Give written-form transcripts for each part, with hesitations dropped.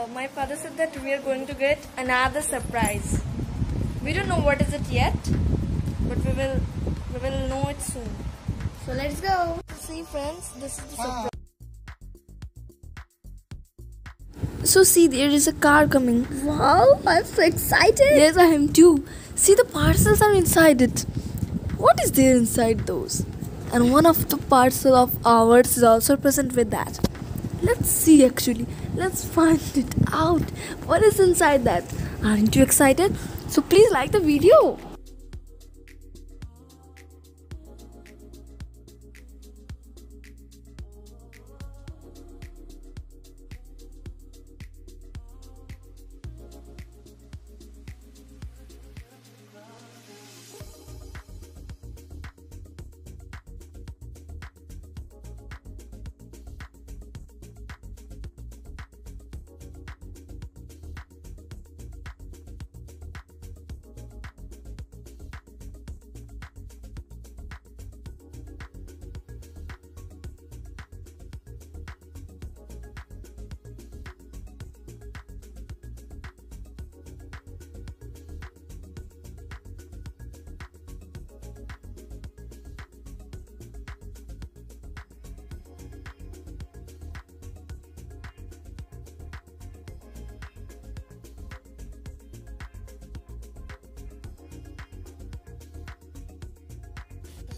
my father said that we are going to get another surprise. We don't know what is it yet, but we will know it soon. So let's go. See friends, this is the surprise. So see, there is a car coming. Wow, I'm so excited. Yes, I am too. See, the parcels are inside it. What is there inside those? And one of the parcel of ours is also present with that. Let's see actually. Let's find it out. What is inside that? Aren't you excited? So please like the video.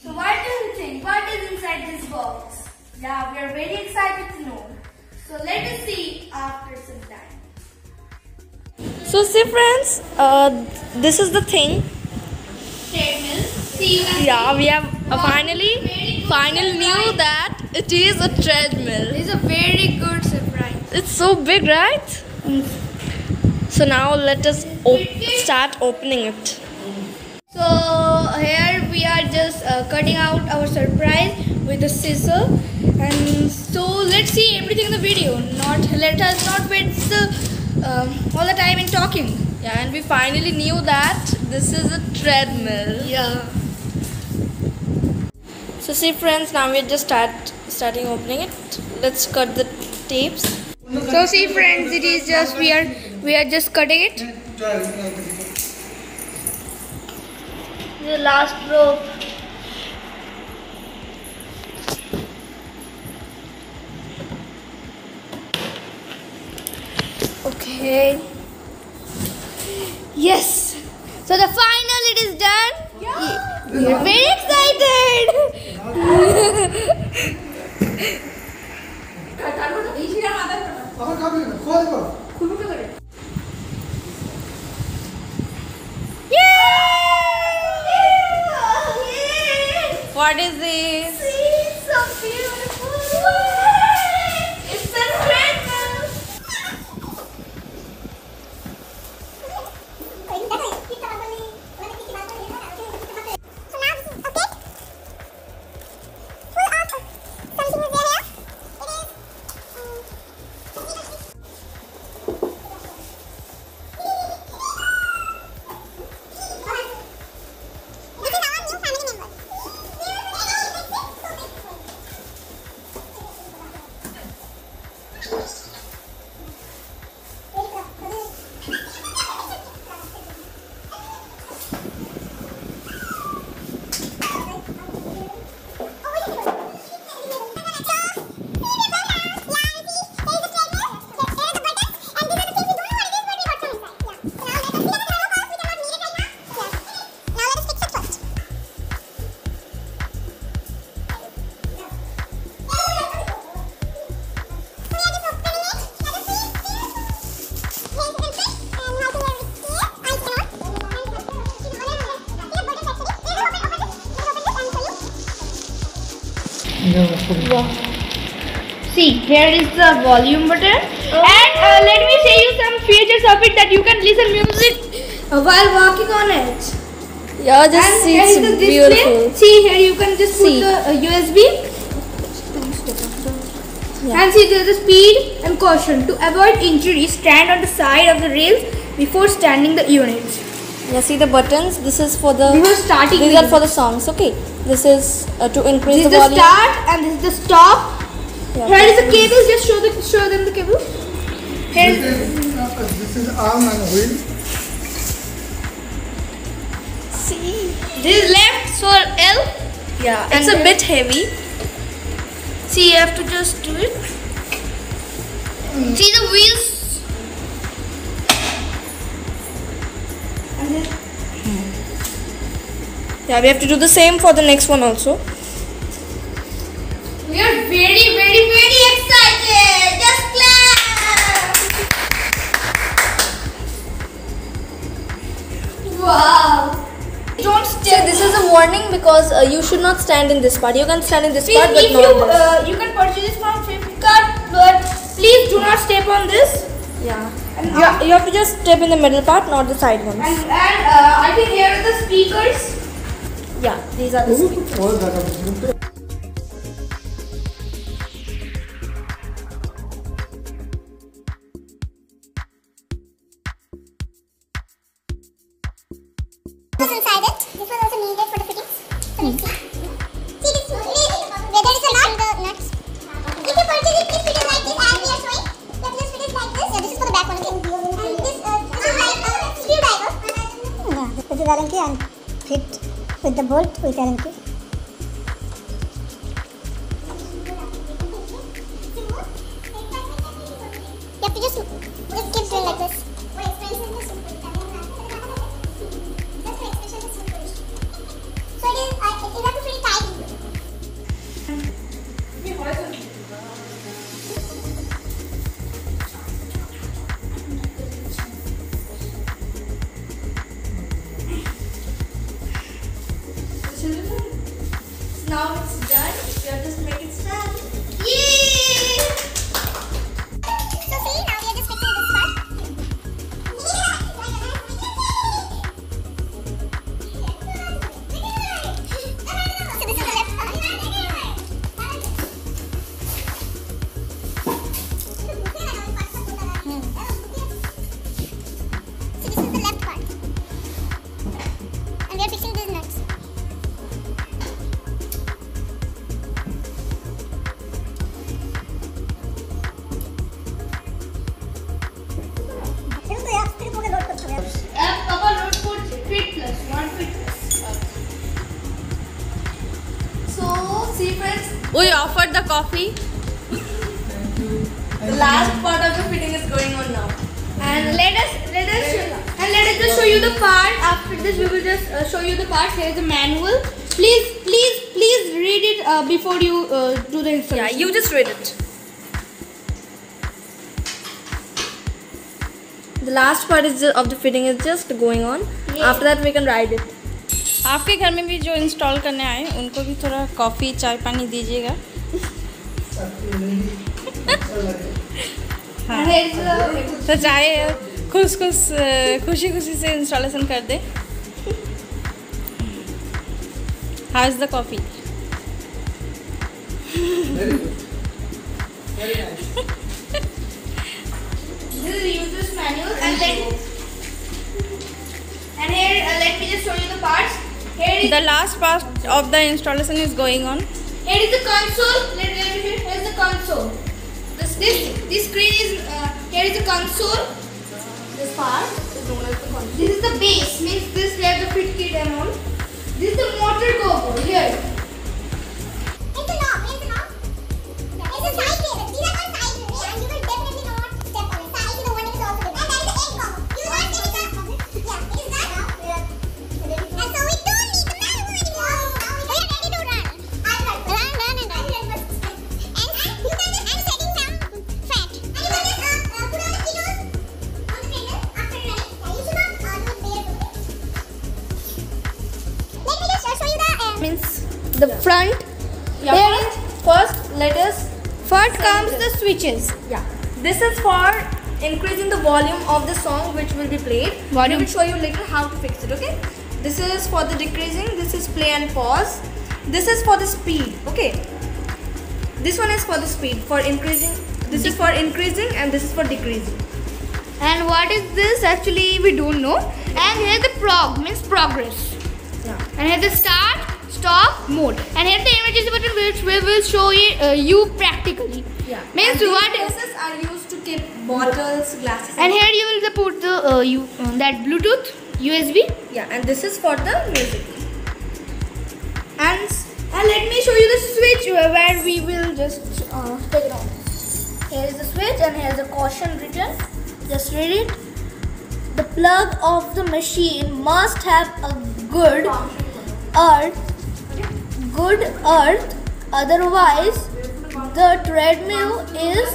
So what do you think? What is inside this box? Yeah, we are very excited to know. So let us see after some time. So see friends, this is the thing. Treadmill. See, Yeah, we have finally knew that it is a treadmill. It's a very good surprise. It's so big, right? So now let us start opening it. So here we are just cutting out our surprise with a scissor, and so let's see everything in the video. Let us not waste all the time in talking. Yeah, and we finally knew that this is a treadmill. Yeah. So see friends, now we're just starting opening it. Let's cut the tapes. So see friends, it is just we are just cutting it. The last rope. Okay. Yes. So the final it is done. Yeah. We are very excited. What is this? See, it's so beautiful. It's a treadmill. Wow. See, here is the volume button, and let me show you some features of it that you can listen music while walking on it. Yeah, just And see, here it's is the beautiful. display. See, here you can just See. put the USB. Yeah. And see, there is the speed and caution. To avoid injury, stand on the side of the rails before standing the units. Yeah, see the buttons. This is for the. Before starting These the are for the songs. Okay. This is to increase This is the the volume. start and this is the stop. Yeah, Here is the cable. Just show them the cable. Here, This is arm and wheel. see, this is left, so L. Yeah, And it's a then- bit heavy. See, you have to just do it. See the wheels. And then Yeah, we have to do the same for the next one also. we are very, very, very excited. Just clap. Wow. Don't So step. this is a warning because you should not stand in this part. You can stand in this part, but If not you this. you can purchase this from Flipkart, but please do not step on this. Yeah. And You have to just step in the middle part, not the side ones. and I think here are the speakers. Yeah, these are the speakers. All that are Was inside it. This was also needed for the fittings. So let's see. See this whether it's a nut. The nuts. If you purchase it, please fit it like this as we are showing. You have to just fit it like this. Yeah, this is for the back one. Okay. And this is like a screwdriver. Yeah, this is Allen key and fit with the bolt with Allen key. You have to just keep doing like this. So it is, you have to fit it tight. Now it's done. You have to make it stand. Yay! So see, now we are just fixing this part. So this is the left part. So this is the left part. And we are fixing these nuts. Papa wrote for fit plus 1 fit plus. So, see friends, We offered the coffee. the last part of the fitting is going on now. And let us just show you the part. After this, we will just show you the parts. Here is the manual. Please read it before you do the Yeah, installation. you just read it. The last part is of the fitting is just going on. Yeah. After that we can ride it. आपके घर में भी जो install करने आए उनको भी थोड़ा कॉफ़ी चाय पानी दीजिएगा And here is the तो चाहे खुशी खुशी से इंस्टॉलेशन कर दे how is the coffee very good. Very nice. this is the user's manual. And here let me just show you the parts. Here the last part of the installation is going on is the console. Here is the console. This screen is here is the console. This part is known as the console. This is the base. Means this we have the fit kit and all. This is the motor cover here. It's a knob. It's a knob. It's a side table. These are all side tables, and you will definitely not step on it. Side is the one that is also good. And that is the egg combo. You will not step on it. Yeah, it is done. And so we don't need the manual anymore. We are ready to run. Run. And you can just I'm setting down fat. And you can just put on the kilos on the trainer after running. Yeah, you should not do it barefoot. Let me just show you the Means the front. Yeah. Here is first let us First comes the switches. yeah. This is for increasing the volume of the song which will be played. Volume. We will show you later how to fix it. Okay. This is for the decreasing. This is play and pause. This is for the speed. Okay. This one is for the speed. For increasing. This is for increasing and this is for decreasing. And what is this? Actually, we don't know. And here the prog means progress. Yeah. And here the start, stop, mode. And here the emergency button which we will show you practically. Yeah. Means And these what? presses are used to keep bottles, glasses. And here you will put the that Bluetooth USB. yeah, and this is for the music. And let me show you the switch where we will just take it on. Here is the switch and here is the caution written. Just read it. The plug of the machine must have a good earth, otherwise the treadmill is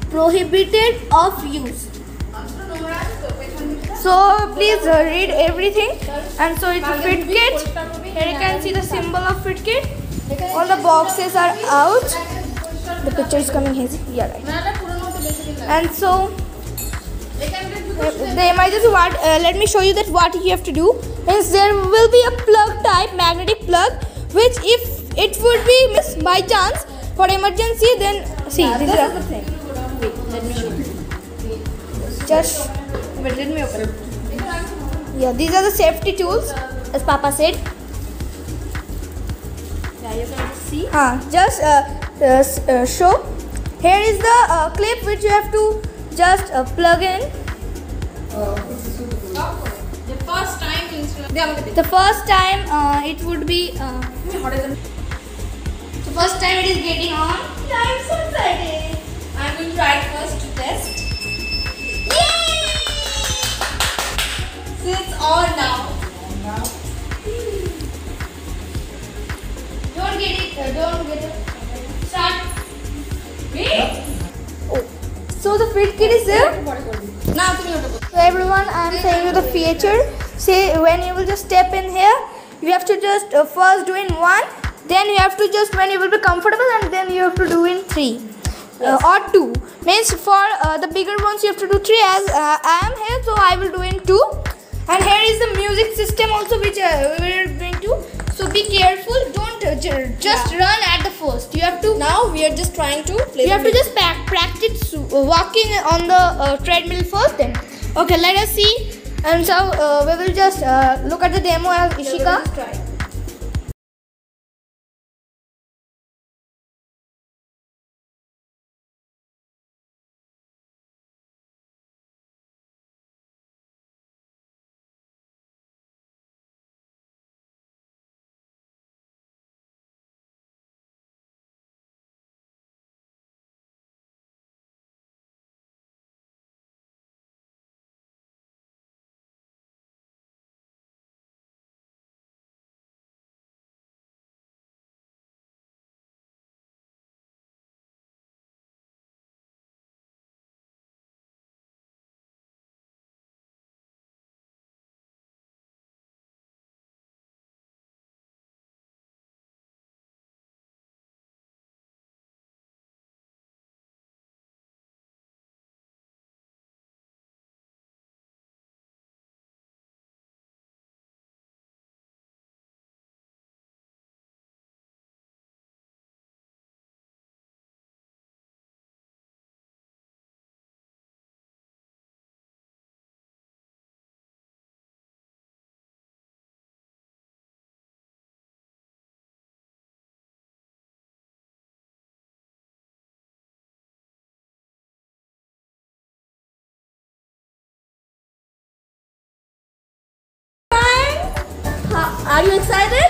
prohibited of use. So please read everything. And so it's a fit kit. Here you can see the symbol of fit kit. All the boxes are out. The picture is coming here. Yeah, right. And so the emergency what? Let me show you that what you have to do. Means there will be a plug type, magnetic plug, which if it would be missed by chance for emergency, then see this is the thing. Wait, let me show you. Just Wait, let me open it. yeah, these are the safety tools, as Papa said. Yeah, you can just see. Just show. Here is the clip which you have to just plug in. The first time it would be. The first time it is getting on. I'm so excited. I'm going to try it first to test. Yay! So it's on now. Don't get it. Don't get it. Start. Wait. So the fit kit is there. Now you have to go. So everyone, I am saying you the feature. Say when you will just step in here, you have to just first do in 1, then you have to just when you will be comfortable, and then you have to do in 3 or 2. Means for the bigger ones you have to do 3. As I am here, so I will do in 2. And here is the music system also, which we are going to. So be careful. Don't just run at the first. You have to. Now we are just trying to play. You have to just practice walking on the treadmill first. Then okay, let us see. And so we will just look at the demo of Ishika. Try. Are you excited?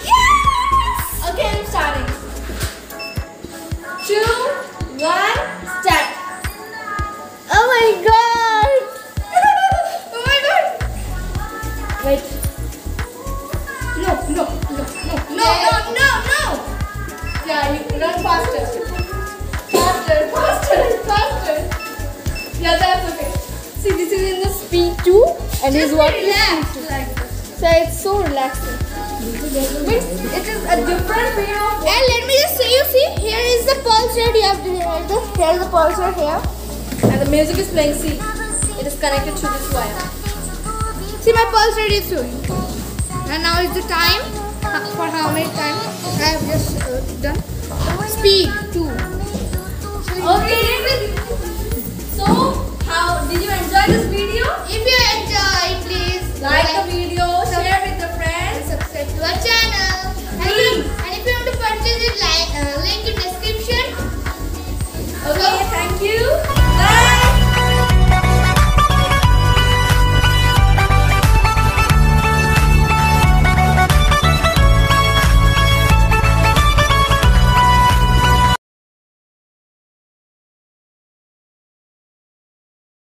Yes! Okay, I'm starting. 2, 1, start. Oh my god! Oh my god! Wait. No. Yeah, you run faster. Faster. Yeah, that's okay. See, this is in the speed 2 and this is what Relax like this. so it's so relaxing. It is a different way of. And let me just say, you see, here is the pulse rate. You have to here is the pulse rate here. And the music is playing. See, it is connected to this wire. See, my pulse rate is showing. And now is the time. For how many times I have just done. Speed 2. Okay, so how did you enjoy this video?